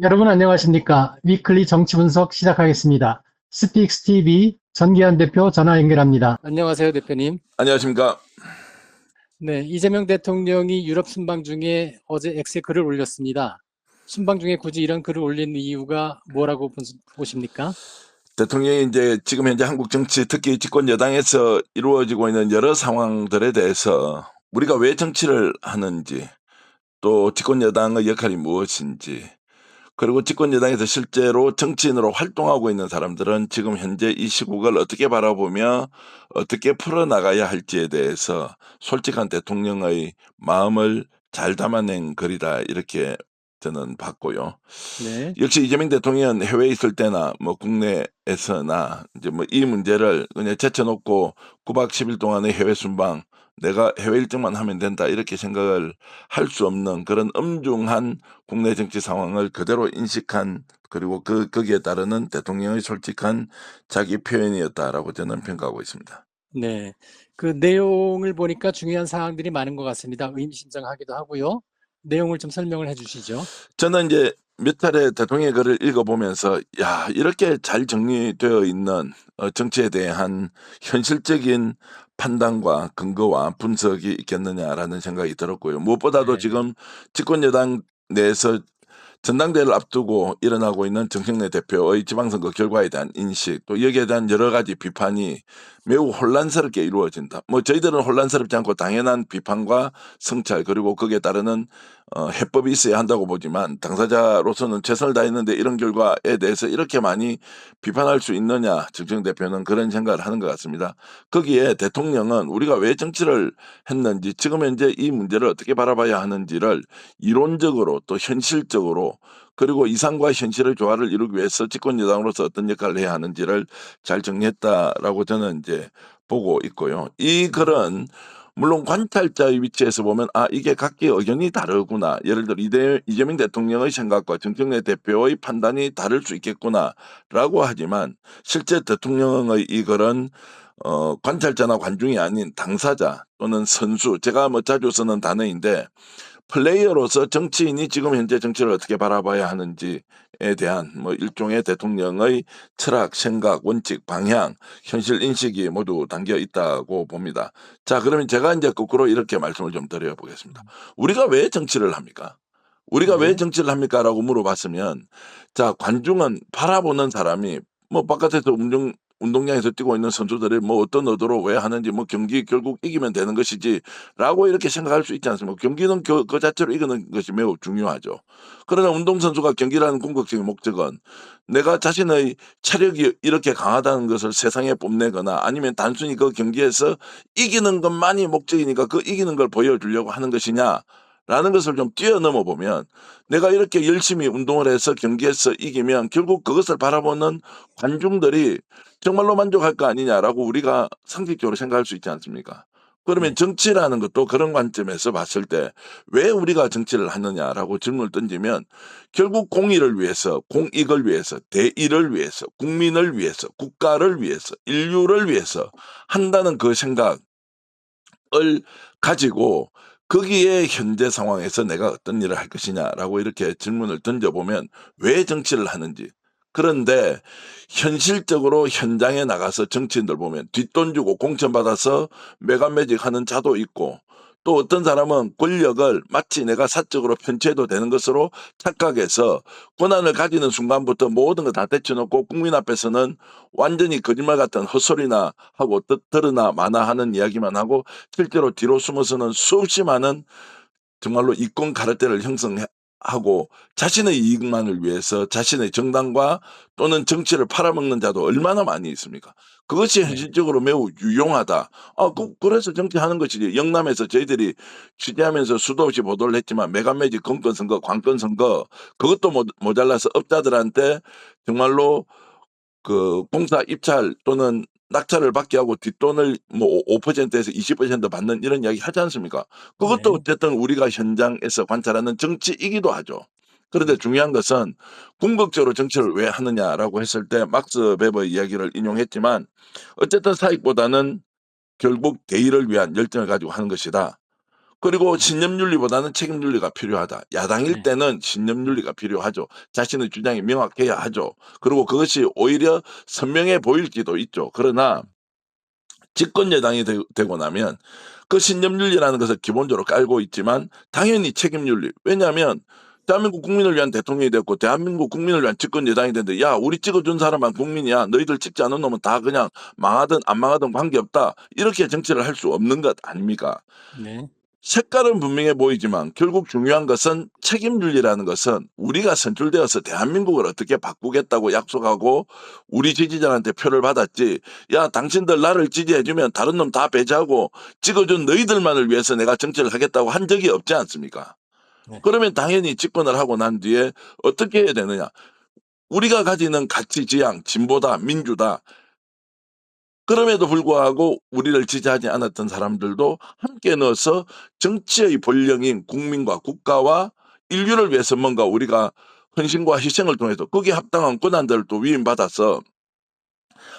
여러분 안녕하십니까? 위클리 정치 분석 시작하겠습니다. 스픽스 TV 전기현 대표 전화 연결합니다. 안녕하세요, 대표님. 안녕하십니까. 네, 이재명 대통령이 유럽 순방 중에 어제 X에 글을 올렸습니다. 순방 중에 굳이 이런 글을 올린 이유가 뭐라고 보십니까? 대통령이 이제 지금 현재 한국 정치, 특히 집권 여당에서 이루어지고 있는 여러 상황들에 대해서 우리가 왜 정치를 하는지, 또 집권 여당의 역할이 무엇인지, 그리고 집권 여당에서 실제로 정치인으로 활동하고 있는 사람들은 지금 현재 이 시국을 어떻게 바라보며 어떻게 풀어나가야 할지에 대해서 솔직한 대통령의 마음을 잘 담아낸 글이다, 이렇게 저는 봤고요. 네, 역시 이재명 대통령은 해외에 있을 때나 뭐 국내에서나 이제 뭐 이 문제를 그냥 제쳐놓고 9박 10일 동안의 해외 순방, 내가 해외 일정만 하면 된다, 이렇게 생각을 할 수 없는 그런 엄중한 국내 정치 상황을 그대로 인식한, 그리고 거기에 따르는 대통령의 솔직한 자기 표현이었다라고 저는 평가하고 있습니다. 네. 그 내용을 보니까 중요한 사항들이 많은 것 같습니다. 의미심장하기도 하고요. 내용을 좀 설명을 해주시죠. 저는 이제 몇 차례 대통령의 글을 읽어보면서, 야, 이렇게 잘 정리되어 있는 정치에 대한 현실적인 판단과 근거와 분석이 있겠느냐라는 생각이 들었고요. 무엇보다도 네, 지금 집권 여당 내에서 전당대회를 앞두고 일어나고 있는 정청래 대표의 지방선거 결과에 대한 인식, 또 여기에 대한 여러 가지 비판이 매우 혼란스럽게 이루어진다. 뭐 저희들은 혼란스럽지 않고 당연한 비판과 성찰, 그리고 거기에 따르는 해법이 있어야 한다고 보지만, 당사자로서는 최선을 다했는데 이런 결과에 대해서 이렇게 많이 비판할 수 있느냐, 정청 대표는 그런 생각을 하는 것 같습니다. 거기에 대통령은 우리가 왜 정치를 했는지, 지금 현재 이 문제를 어떻게 바라봐야 하는지를 이론적으로 또 현실적으로, 그리고 이상과 현실의 조화를 이루기 위해서 집권 여당으로서 어떤 역할을 해야 하는지를 잘 정리했다라고 저는 이제 보고 있고요. 이 글은 물론 관찰자의 위치에서 보면, 아, 이게 각기 의견이 다르구나, 예를 들어 이재명 대통령의 생각과 정청래 대표의 판단이 다를 수 있겠구나라고 하지만, 실제 대통령의 이 글은 관찰자나 관중이 아닌 당사자 또는 선수, 제가 뭐 자주 쓰는 단어인데, 플레이어로서 정치인이 지금 현재 정치를 어떻게 바라봐야 하는지에 대한 뭐 일종의 대통령의 철학, 생각, 원칙, 방향, 현실 인식이 모두 담겨 있다고 봅니다. 자, 그러면 제가 이제 거꾸로 이렇게 말씀을 좀 드려보겠습니다. 우리가 왜 정치를 합니까? 우리가 왜 네, 정치를 합니까라고 물어봤으면, 자, 관중은 바라보는 사람이 뭐 바깥에서 운동장에서 뛰고 있는 선수들이 뭐 어떤 의도로 왜 하는지, 뭐 경기 결국 이기면 되는 것이지라고 이렇게 생각할 수 있지 않습니까? 경기는 그 자체로 이기는 것이 매우 중요하죠. 그러나 운동선수가 경기라는 궁극적인 목적은 내가 자신의 체력이 이렇게 강하다는 것을 세상에 뽐내거나, 아니면 단순히 그 경기에서 이기는 것만이 목적이니까 그 이기는 걸 보여주려고 하는 것이냐, 라는 것을 좀 뛰어넘어 보면, 내가 이렇게 열심히 운동을 해서 경기에서 이기면 결국 그것을 바라보는 관중들이 정말로 만족할 거 아니냐라고 우리가 상식적으로 생각할 수 있지 않습니까? 그러면 네, 정치라는 것도 그런 관점에서 봤을 때 왜 우리가 정치를 하느냐라고 질문을 던지면, 결국 공의를 위해서, 공익을 위해서, 대의를 위해서, 국민을 위해서, 국가를 위해서, 인류를 위해서 한다는 그 생각을 가지고, 거기에 현재 상황에서 내가 어떤 일을 할 것이냐라고 이렇게 질문을 던져보면 왜 정치를 하는지. 그런데 현실적으로 현장에 나가서 정치인들 보면 뒷돈 주고 공천받아서 매간매직하는 자도 있고, 또 어떤 사람은 권력을 마치 내가 사적으로 편취해도 되는 것으로 착각해서 권한을 가지는 순간부터 모든 거 다 제쳐놓고 국민 앞에서는 완전히 거짓말 같은 헛소리나 하고 드러나 마나 하는 이야기만 하고, 실제로 뒤로 숨어서는 수없이 많은 정말로 이권 가르떼를 형성하고 자신의 이익만을 위해서 자신의 정당과 또는 정치를 팔아먹는 자도 얼마나 많이 있습니까? 그것이 네, 현실적으로 매우 유용하다. 그래서 정치하는 것이지. 영남에서 저희들이 취재하면서 수도 없이 보도를 했지만, 매간매직 건건 선거, 관건 선거, 그것도 모자라서 업자들한테 정말로 그 공사 입찰 또는 낙찰을 받게 하고 뒷돈을 뭐 5%에서 20% 받는 이런 이야기 하지 않습니까? 그것도 네, 어쨌든 우리가 현장에서 관찰하는 정치이기도 하죠. 그런데 네, 중요한 것은 궁극적으로 정치를 왜 하느냐라고 했을 때 막스 베버의 이야기를 인용했지만, 어쨌든 사익보다는 결국 대의를 위한 열정을 가지고 하는 것이다. 그리고 신념윤리보다는 책임윤리가 필요하다. 야당일 네. 때는 신념윤리가 필요하죠. 자신의 주장이 명확해야 하죠. 그리고 그것이 오히려 선명해 보일지도 있죠. 그러나 집권 여당이 되고 나면 그 신념윤리라는 것을 기본적으로 깔고 있지만 당연히 책임윤리. 왜냐하면 대한민국 국민을 위한 대통령이 됐고 대한민국 국민을 위한 집권 여당이 됐는데 야 우리 찍어준 사람만 국민이야. 너희들 찍지 않은 놈은 다 그냥 망하든 안 망하든 관계없다. 이렇게 정치를 할 수 없는 것 아닙니까? 네. 색깔은 분명해 보이지만 결국 중요한 것은 책임윤리라는 것은 우리가 선출되어서 대한민국을 어떻게 바꾸겠다고 약속하고 우리 지지자한테 표를 받았지. 야 당신들 나를 지지해주면 다른 놈 다 배제하고 찍어준 너희들만을 위해서 내가 정치를 하겠다고 한 적이 없지 않습니까? 네. 그러면 당연히 집권을 하고 난 뒤에 어떻게 해야 되느냐. 우리가 가지는 가치 지향 진보다 민주다. 그럼에도 불구하고 우리를 지지하지 않았던 사람들도 함께 넣어서 정치의 본령인 국민과 국가와 인류를 위해서 뭔가 우리가 헌신과 희생을 통해서 거기에 합당한 권한들을 또 위임받아서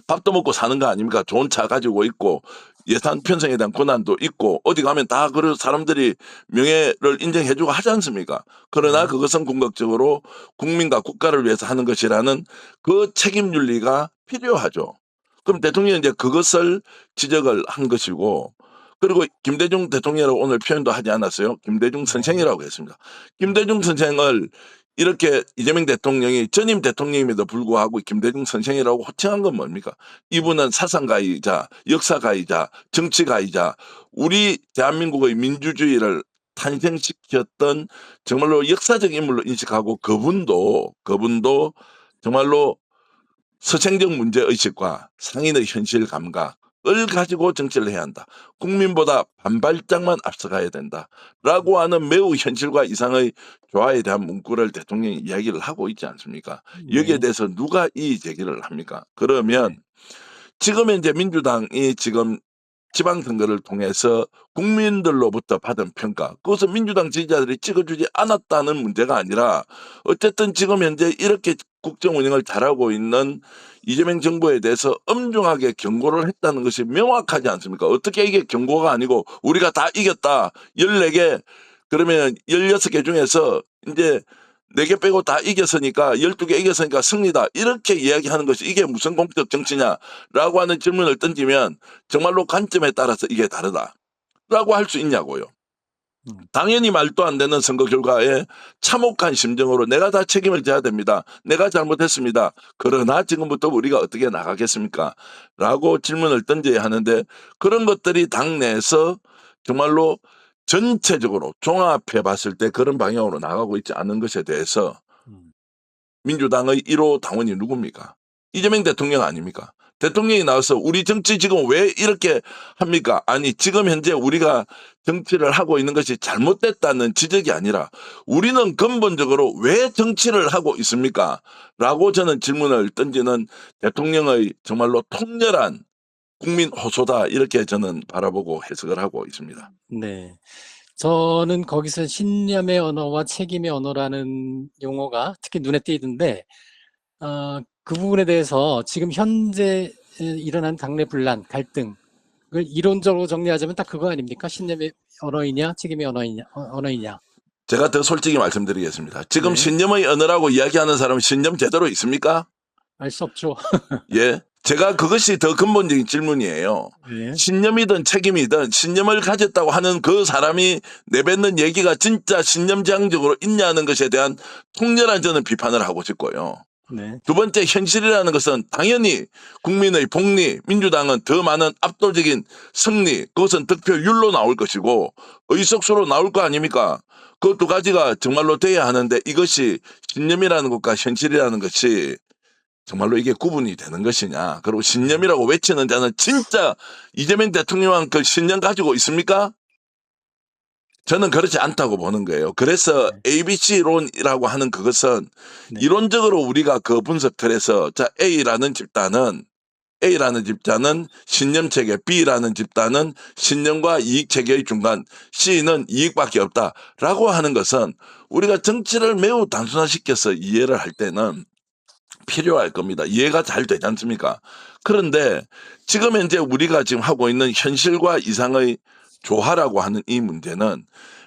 밥도 먹고 사는 거 아닙니까? 좋은 차 가지고 있고 예산 편성에 대한 권한도 있고 어디 가면 다 그 사람들이 명예를 인정해주고 하지 않습니까? 그러나 네. 그것은 궁극적으로 국민과 국가를 위해서 하는 것이라는 그 책임윤리가 필요하죠. 그럼 대통령이 이제 그것을 지적을 한 것이고 그리고 김대중 대통령이라고 오늘 표현도 하지 않았어요. 김대중 네. 선생이라고 했습니다. 김대중 선생을 이렇게 이재명 대통령이 전임 대통령임에도 불구하고 김대중 선생이라고 호칭한 건 뭡니까? 이분은 사상가이자 역사가이자 정치가이자 우리 대한민국의 민주주의를 탄생시켰던 정말로 역사적 인물로 인식하고 그분도 정말로 서생적 문제의식과 상인의 현실 감각을 가지고 정치를 해야 한다. 국민보다 반발짝만 앞서가야 된다. 라고 하는 매우 현실과 이상의 조화에 대한 문구를 대통령이 이야기를 하고 있지 않습니까? 여기에 네. 대해서 누가 이의 제기를 합니까? 그러면 지금 현재 민주당이 지금 지방선거를 통해서 국민들로부터 받은 평가, 그것은 민주당 지지자들이 찍어주지 않았다는 문제가 아니라 어쨌든 지금 현재 이렇게 국정 운영을 잘하고 있는 이재명 정부에 대해서 엄중하게 경고를 했다는 것이 명확하지 않습니까? 어떻게 이게 경고가 아니고 우리가 다 이겼다. 14개 그러면 16개 중에서 이제 4개 빼고 다 이겼으니까 12개 이겼으니까 승리다. 이렇게 이야기하는 것이 이게 무슨 공적 정치냐라고 하는 질문을 던지면 정말로 관점에 따라서 이게 다르다라고 할 수 있냐고요. 당연히 말도 안 되는 선거 결과에 참혹한 심정으로 내가 다 책임을 져야 됩니다. 내가 잘못했습니다. 그러나 지금부터 우리가 어떻게 나가겠습니까? 라고 질문을 던져야 하는데 그런 것들이 당내에서 정말로 전체적으로 종합해 봤을 때 그런 방향으로 나가고 있지 않은 것에 대해서 민주당의 1호 당원이 누굽니까? 이재명 대통령 아닙니까? 대통령이 나와서 우리 정치 지금 왜 이렇게 합니까? 아니 지금 현재 우리가 정치를 하고 있는 것이 잘못됐다는 지적이 아니라 우리는 근본적으로 왜 정치를 하고 있습니까? 라고 저는 질문을 던지는 대통령의 정말로 통렬한 국민 호소다 이렇게 저는 바라보고 해석을 하고 있습니다. 네. 저는 거기서 신념의 언어와 책임의 언어라는 용어가 특히 눈에 띄던데, 그 부분에 대해서 지금 현재 일어난 당내 분란, 갈등을 이론적으로 정리하자면 딱 그거 아닙니까? 신념의 언어이냐, 책임의 언어이냐. 제가 더 솔직히 말씀드리겠습니다. 지금 네. 신념의 언어라고 이야기하는 사람은 신념 제대로 있습니까? 알 수 없죠. 예. 제가 그것이 더 근본적인 질문이에요. 네. 신념이든 책임이든 신념을 가졌다고 하는 그 사람이 내뱉는 얘기가 진짜 신념지향적으로 있냐는 것에 대한 통렬한 저는 비판을 하고 싶고요. 네. 두 번째 현실이라는 것은 당연히 국민의 복리, 민주당은 더 많은 압도적인 승리, 그것은 득표율로 나올 것이고 의석수로 나올 거 아닙니까? 그 두 가지가 정말로 돼야 하는데 이것이 신념이라는 것과 현실이라는 것이 정말로 이게 구분이 되는 것이냐. 그리고 신념이라고 외치는 자는 진짜 이재명 대통령한 그 신념 가지고 있습니까? 저는 그렇지 않다고 보는 거예요. 그래서 ABC론이라고 하는 그것은 네. 이론적으로 우리가 그 분석 틀에서 자 A라는 집단은 신념체계, B라는 집단은 신념과 이익체계의 중간, C는 이익밖에 없다라고 하는 것은 우리가 정치를 매우 단순화시켜서 이해를 할 때는 필요할 겁니다. 이해가 잘 되지 않습니까? 그런데 지금 현재 우리가 지금 하고 있는 현실과 이상의 조화라고 하는 이 문제는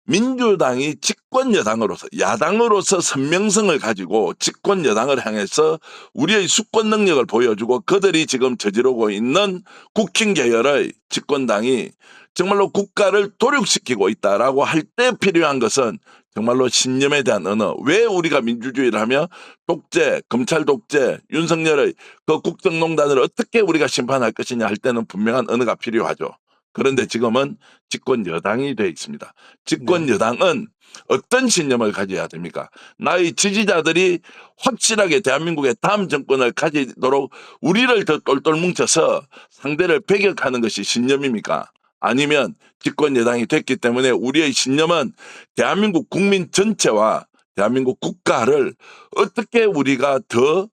민주당이 집권 여당으로서 야당으로서 선명성을 가지고 집권 여당을 향해서 우리의 수권 능력을 보여주고 그들이 지금 저지르고 있는 국힘 계열의 집권당이 정말로 국가를 도륙시키고 있다라고 할 때 필요한 것은 정말로 신념에 대한 언어. 왜 우리가 민주주의를 하며 독재, 검찰 독재, 윤석열의 그 국정농단을 어떻게 우리가 심판할 것이냐 할 때는 분명한 언어가 필요하죠. 그런데 네. 지금은 집권 여당이 돼 있습니다. 집권 네. 여당은 어떤 신념을 가져야 됩니까? 나의 지지자들이 확실하게 대한민국의 다음 정권을 가지도록 우리를 더 똘똘 뭉쳐서 상대를 배격하는 것이 신념입니까? 아니면 집권 여당이 됐기 때문에 우리의 신념은 대한민국 국민 전체와 대한민국 국가를 어떻게 우리가 더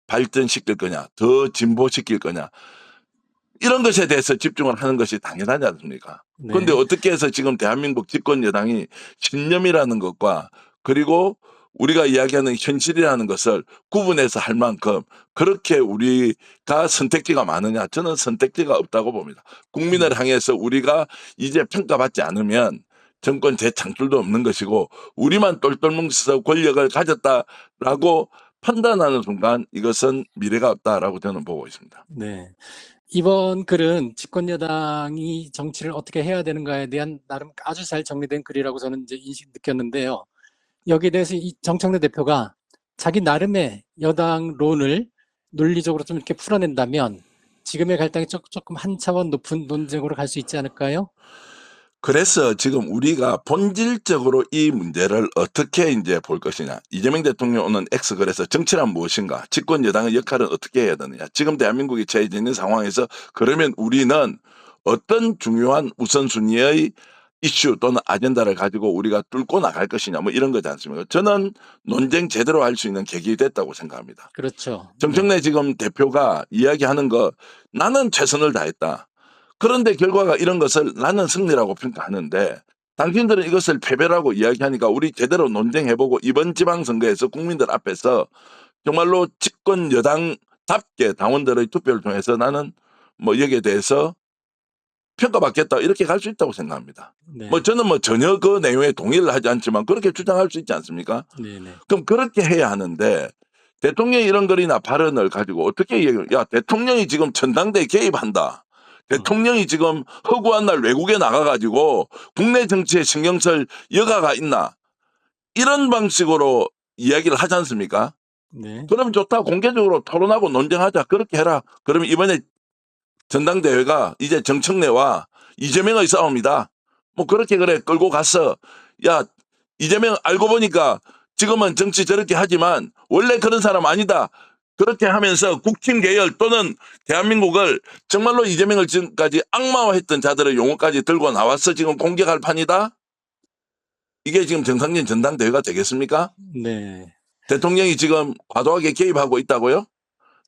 발전시킬 거냐, 더 진보시킬 거냐, 이런 것에 대해서 집중을 하는 것이 당연하지 않습니까? 그런데 네. 어떻게 해서 지금 대한민국 집권 여당이 신념이라는 것과 그리고 우리가 이야기하는 현실이라는 것을 구분해서 할 만큼 그렇게 우리가 선택지가 많으냐? 저는 선택지가 없다고 봅니다. 국민을 네. 향해서 우리가 이제 평가받지 않으면 정권 재창출도 없는 것이고 우리만 똘똘 뭉쳐서 권력을 가졌다라고 판단하는 순간 이것은 미래가 없다라고 저는 보고 있습니다. 네. 이번 글은 집권 여당이 정치를 어떻게 해야 되는가에 대한 나름 아주 잘 정리된 글이라고 저는 이제 느꼈는데요. 여기에 대해서 이 정청래 대표가 자기 나름의 여당론을 논리적으로 좀 이렇게 풀어낸다면 지금의 갈등이 조금 한 차원 높은 논쟁으로 갈 수 있지 않을까요? 그래서 지금 우리가 본질적으로 이 문제를 어떻게 이제 볼 것이냐. 이재명 대통령 오는 X글에서 정치란 무엇인가? 집권 여당의 역할은 어떻게 해야 되느냐. 지금 대한민국이 처해져 있는 상황에서 그러면 우리는 어떤 중요한 우선순위의 이슈 또는 아젠다를 가지고 우리가 뚫고 나갈 것이냐 뭐 이런 거지 않습니까? 저는 논쟁 제대로 할 수 있는 계기 됐다고 생각합니다. 그렇죠. 네. 정청래 지금 대표가 이야기하는 거 나는 최선을 다했다. 그런데 결과가 이런 것을 나는 승리라고 평가하는데 당신들은 이것을 패배라고 이야기하니까 우리 제대로 논쟁해보고 이번 지방선거에서 국민들 앞에서 정말로 집권 여당답게 당원들의 투표를 통해서 나는 뭐 여기에 대해서 평가받겠다 이렇게 갈 수 있다고 생각합니다. 네. 뭐 저는 뭐 전혀 그 내용에 동의를 하지 않지만 그렇게 주장할 수 있지 않습니까? 네네. 그럼 그렇게 해야 하는데 대통령이 이런 글이나 발언을 가지고 어떻게 얘기를, 야, 대통령이 지금 전당대에 개입한다. 대통령이 지금 허구한 날 외국에 나가가지고 국내 정치에 신경 쓸 여가가 있나. 이런 방식으로 이야기를 하지 않습니까? 네. 그러면 좋다. 공개적으로 토론하고 논쟁하자. 그렇게 해라. 그러면 이번에 전당대회가 이제 정청래와 이재명의 싸움이다. 뭐 그렇게 그래 끌고 갔어. 야, 이재명 알고 보니까 지금은 정치 저렇게 하지만 원래 그런 사람 아니다. 그렇게 하면서 국힘 계열 또는 대한민국을 정말로 이재명을 지금까지 악마화했던 자들의 용어까지 들고 나와서 지금 공격할 판이다. 이게 지금 정상진 전당대회가 되겠습니까? 네. 대통령이 지금 과도하게 개입하고 있다고요?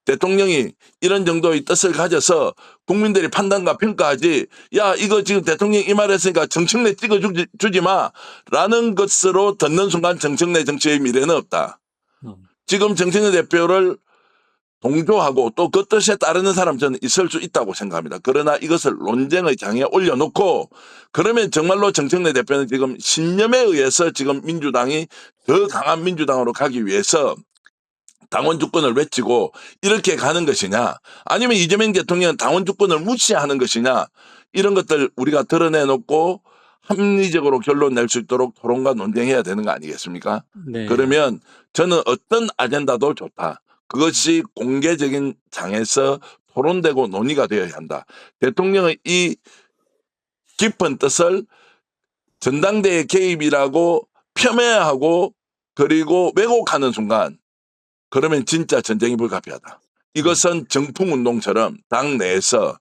대통령이 이런 정도의 뜻을 가져서 국민들이 판단과 평가하지, 야, 이거 지금 대통령이 이 말 했으니까 정청래 찍어주지 마. 라는 것으로 듣는 순간 정청래 정치의 미래는 없다. 음. 지금 정청래 대표를 동조하고 또 그 뜻에 따르는 사람 저는 있을 수 있다고 생각합니다. 그러나 이것을 논쟁의 장에 올려놓고 그러면 정말로 정청래 대표는 지금 신념에 의해서 지금 민주당이 더 강한 민주당으로 가기 위해서 당원 주권을 외치고 이렇게 가는 것이냐 아니면 이재명 대통령은 당원 주권을 무시하는 것이냐 이런 것들 우리가 드러내놓고 합리적으로 결론 낼 수 있도록 토론과 논쟁해야 되는 거 아니겠습니까? 네. 그러면 저는 어떤 아젠다도 좋다. 그것이 공개적인 장에서 토론되고 논의가 되어야 한다. 대통령의 이 깊은 뜻을 전당대회 개입이라고 폄훼하고 그리고 왜곡하는 순간 그러면 진짜 전쟁이 불가피하다. 이것은 정풍운동처럼 당 내에서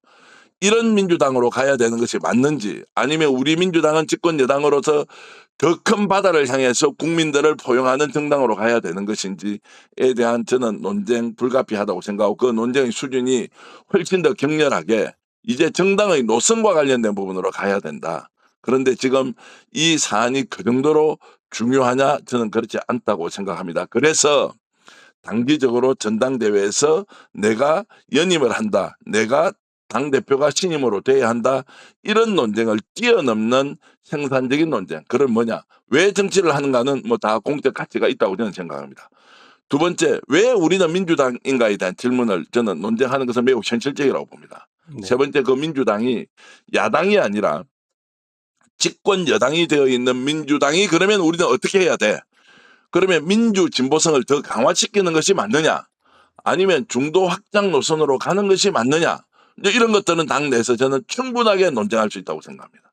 이런 민주당으로 가야 되는 것이 맞는지 아니면 우리 민주당은 집권 여당으로서 더 큰 바다를 향해서 국민들을 포용하는 정당으로 가야 되는 것인지에 대한 저는 논쟁 불가피하다고 생각하고 그 논쟁의 수준이 훨씬 더 격렬하게 이제 정당의 노선과 관련된 부분으로 가야 된다. 그런데 지금 이 사안이 그 정도로 중요하냐 저는 그렇지 않다고 생각합니다. 그래서 단기적으로 전당대회에서 내가 연임을 한다. 내가 당대표가 신임으로 돼야 한다. 이런 논쟁을 뛰어넘는 생산적인 논쟁. 그건 뭐냐? 왜 정치를 하는가는 뭐 다 공적 가치가 있다고 저는 생각합니다. 두 번째, 왜 우리는 민주당인가에 대한 질문을 저는 논쟁하는 것은 매우 현실적이라고 봅니다. 네. 세 번째, 그 민주당이 야당이 아니라 집권 여당이 되어 있는 민주당이 그러면 우리는 어떻게 해야 돼? 그러면 민주 진보성을 더 강화시키는 것이 맞느냐? 아니면 중도 확장 노선으로 가는 것이 맞느냐? 이제 이런 것들은 당 내에서 저는 충분하게 논쟁할 수 있다고 생각합니다.